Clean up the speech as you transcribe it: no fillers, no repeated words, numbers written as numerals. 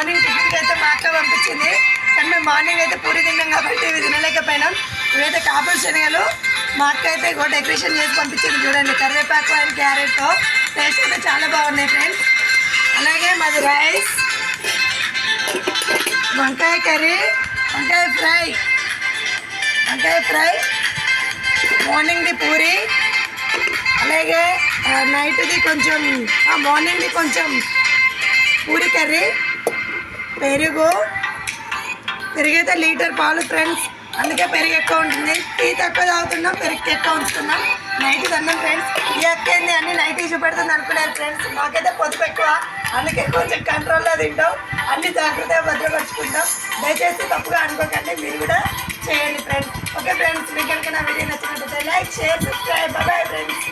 Morning టిఫిన్కి అయితే మా అక్క పంపించింది. కానీ మేము మార్నింగ్ అయితే పూరి తిన్నాం కాబట్టి ఇవి తినలేకపోయినాం. ఇవైతే కాబూల్ శనగలు మా అక్క అయితే డెకరేషన్ చేసి పంపించింది. చూడండి, కరివేపాకు అండ్ క్యారెట్తో టేస్ట్ అయితే చాలా బాగున్నాయి ఫ్రెండ్స్. అలాగే మాది రైస్, వంకాయ కర్రీ, వంకాయ ఫ్రై, మార్నింగ్ది పూరి, అలాగే నైట్ది కొంచెం మార్నింగ్ది కొంచెం పూరి కర్రీ, పెరుగు అయితే లీటర్ పాలు ఫ్రెండ్స్. అందుకే పెరుగు ఎక్కువ ఉంటుంది. టీ తక్కువ తాగుతున్నాం, పెరుగు ఎక్కువ ఉంచుతున్నాం. నైట్ అన్నం ఫ్రెండ్స్. ఈ అక్క ఏంది అన్ని నైట్ చూపెడుతుంది అనుకున్నారు ఫ్రెండ్స్. మాకైతే పొదుపు ఎక్కువ, అందుకే కొంచెం కంట్రోల్లో తింటాం. అన్ని జాగ్రత్తగా భద్రపరుచుకుంటాం. దయచేసి తప్పుగా అనుకోకండి, మీరు కూడా చేయండి ఫ్రెండ్స్. ఓకే ఫ్రెండ్స్, మీకు కనుక నా వీడియో నచ్చినట్లయితే like, share, subscribe. Bye friends.